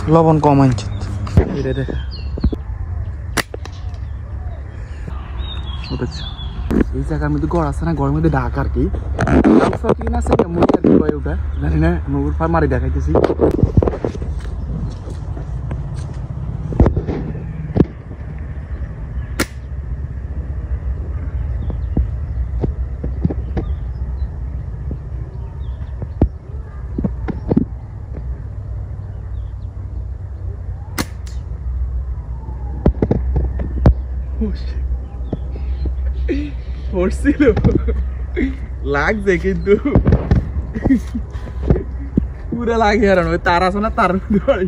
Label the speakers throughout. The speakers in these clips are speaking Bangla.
Speaker 1: লবণ কম আনছে এটা দেখা এই জায়গার মধ্যে গড় আছে না গড়ের মধ্যে ডাক আর কি আছে মুড়ি আর কি কয় ওটা জানি না মুগুর ফার্মারি দেখাইতেছি পড়ছিল লাগছে কিন্তু পুরা লাগে আর তার আছে না তার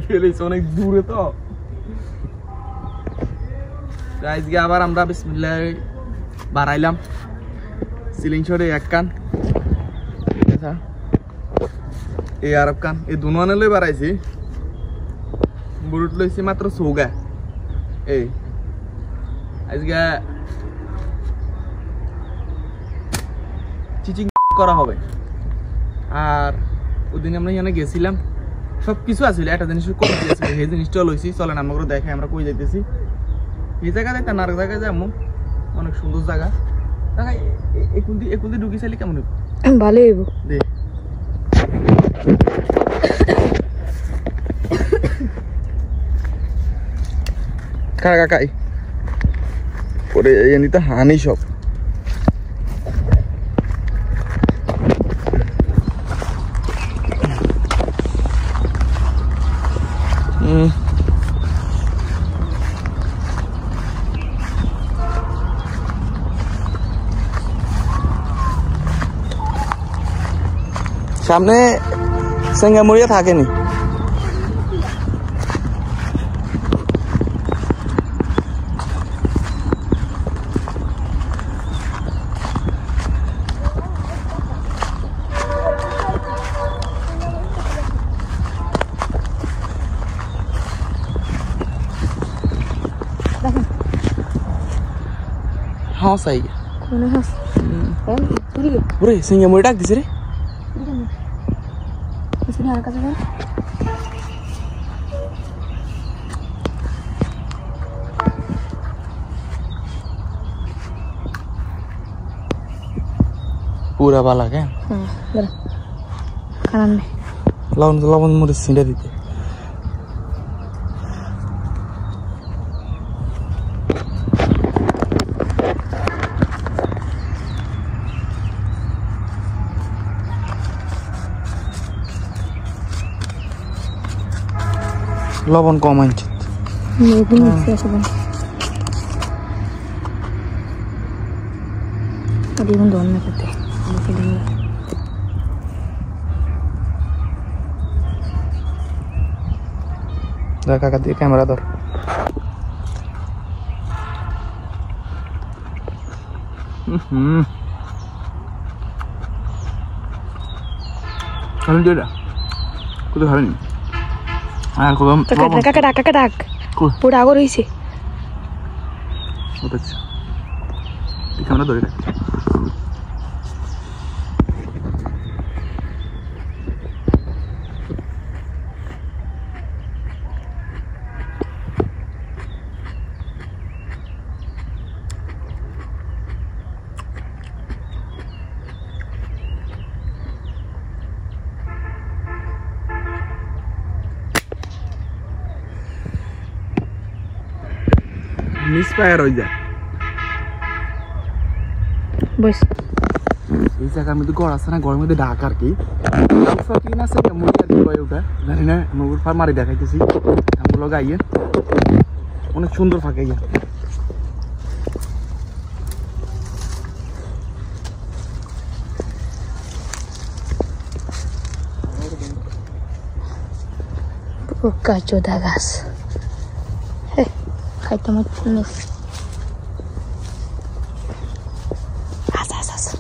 Speaker 1: খেলেছে অনেক দূরে তো আজকে আবার আমরা বিসমিল্লাহ বাড়াইলাম সিলিং শটে এক কান এই আর কান এই দুনো লই বাড়াইছি বুরুট লইছি মাত্র চৌগা এই আজকে চিচিং করা হবে আর ওদিন আমরা এখানে গেছিলাম সব কিছু আছিল একটা জিনিস করে দিয়েছিল সেই জিনিসটা লইছি চলেন আমরা করে দেখাই আমরা কই যাইতেছি এই জায়গা যাইতে না আরেক জায়গায় যাবো অনেক সুন্দর জায়গা দেখা একুন্দি ঢুকি চাইলে কেমন হইব
Speaker 2: ভালো হইব
Speaker 1: দে কাকাই পরে এনিতে হানি সব সামনে সিঙ্গামুড়িয়া থাকেনি हाँ सही है
Speaker 2: কোন হাস
Speaker 1: ওরে সিঙ্গামুড়ি ডাক দিছে রে
Speaker 2: इसने আর কাছে যান
Speaker 1: पूरा वाला क्या
Speaker 2: हां जरा खाना में
Speaker 1: लवन मुझे सिंडा दीते লবণ কম আনছে কাকা দিয়ে ক্যামেরা ধর কোথায় খাবেনি
Speaker 2: কাকাটাক পুরো আগর হয়েছে
Speaker 1: ক্যামেরা ধরে মিসফায়ার হয়ে যায়
Speaker 2: বস
Speaker 1: এই জায়গার মধ্যে গড় আছে না গড়ের মধ্যে ডাক আর কি আছে মুড়ি আর কি কয় ওটা জানি না মুগুর ফার্মারি দেখাইতেছি আমগুলো গাইয়ে অনেক সুন্দর ফাঁকে ইয়ে
Speaker 2: Kacau gas. Kayak teman tulis. As.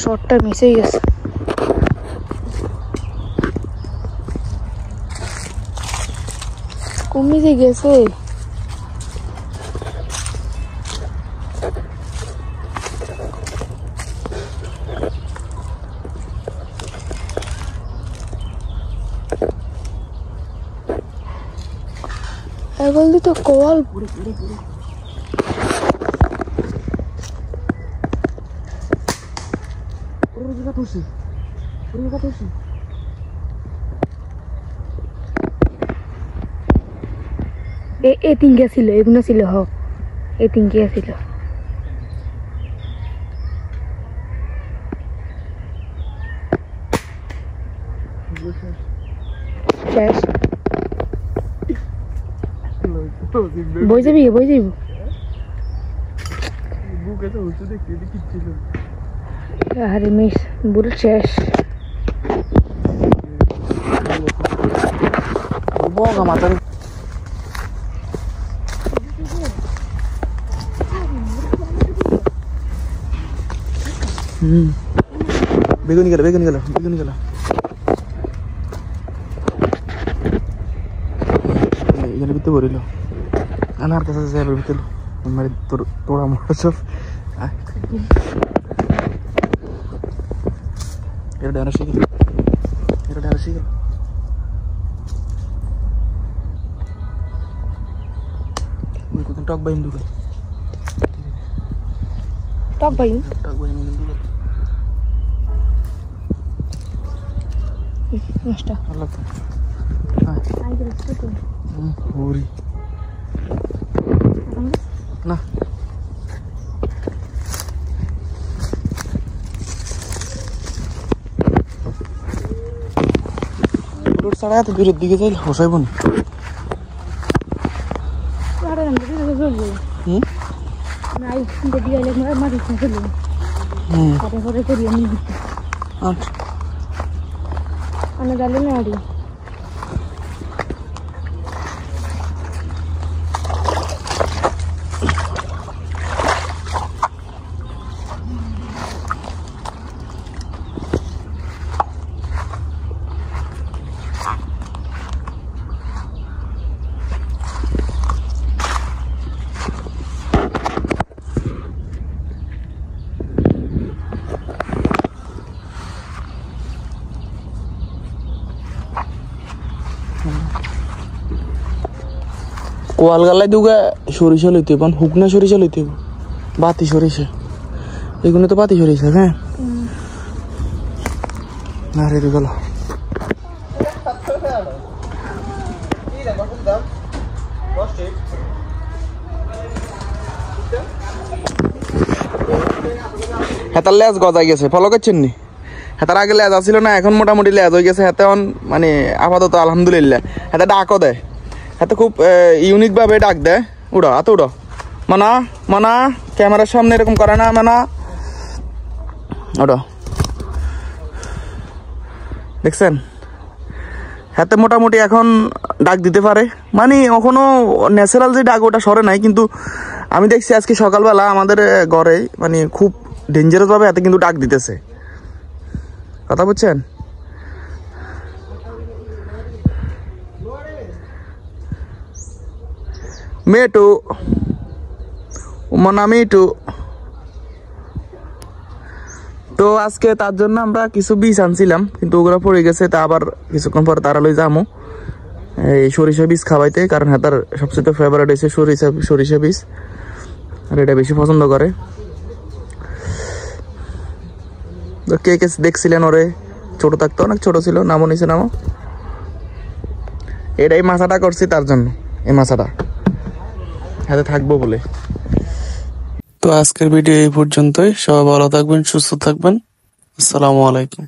Speaker 2: শটটা মিস হয়ে গেছে। কমে গেছে। বলদি তো কল পুরো পুরো পুরো পুরো জায়গা তুলছি পুরো জায়গা তুলছি। এ তিনটা ছিল, এগুলো ছিল হ, এ তিনটা ছিল। শেষ বই যাবি বই যাইব। আরে মিস বুড়ো শেষ।
Speaker 1: বেগুনি গেল বেগুনি গেল বেগুনি গেল। এখানে ভিতরে ভরিল আনার কাছে যাবে ভিতরে মানে তোর তোরা মোটা সব এটা ডানা শিখে এটা ডানা শিখে ওই কোথায় টক বাইন দুটো
Speaker 2: টক বাইন
Speaker 1: দুটো
Speaker 2: নষ্ট
Speaker 1: আল্লাহ ওরি না রোড ছাড়া এত দূরের দিকে যাই হসাইব না। কোয়াল গালায় দুগা সরিষা লইতে হইব, হুকনা সরিষা লইতে হইব, বাতি সরিষা এগুলো তো বাতি সরিষা। হ্যাঁ না রে গেল হেতার লেজ গজাই গেছে, ফলো করছেন নি? হেতার আগে লেজ আসছিল না, এখন মোটামুটি লেজ হয়ে গেছে। হাতে মানে আপাতত আলহামদুলিল্লাহ হাতে ডাকও দেয়, হাতে খুব ইউনিক ভাবে ডাক দেয়। উড়ো হাতে উড়ো মানা মানা, ক্যামেরার সামনে এরকম করে না মানা, ওড়ো দেখছেন হাতে মোটামুটি এখন ডাক দিতে পারে, মানে এখনো ন্যাচারাল যে ডাক ওটা সরে নাই। কিন্তু আমি দেখছি আজকে সকালবেলা আমাদের ঘরে মানে খুব ডেঞ্জারাস ভাবে হাতে কিন্তু ডাক দিতেছে, কথা বুঝছেন? মেটু মনা মেটু তো আজকে তার জন্য আমরা কিছু বীজ আনছিলাম, কিন্তু ওগুলো পড়ে গেছে। তা আবার কিছুক্ষণ পর তারা লই যামো এই সরিষা বীজ খাওয়াইতে, কারণ হাতার সবচেয়ে ফেভারিট হয়েছে সরিষা বীজ, আর এটা বেশি পছন্দ করে। কে কে দেখছিলেন ওরে ছোট থাকতো, অনেক ছোট ছিল, নামও নিচে নামও। এটাই মাথাটা করছি তার জন্য, এই মাথাটা হাতে থাকবো বলে। তো আজকের ভিডিও এই পর্যন্তই, সবাই ভালো থাকবেন, সুস্থ থাকবেন, আসসালামু আলাইকুম।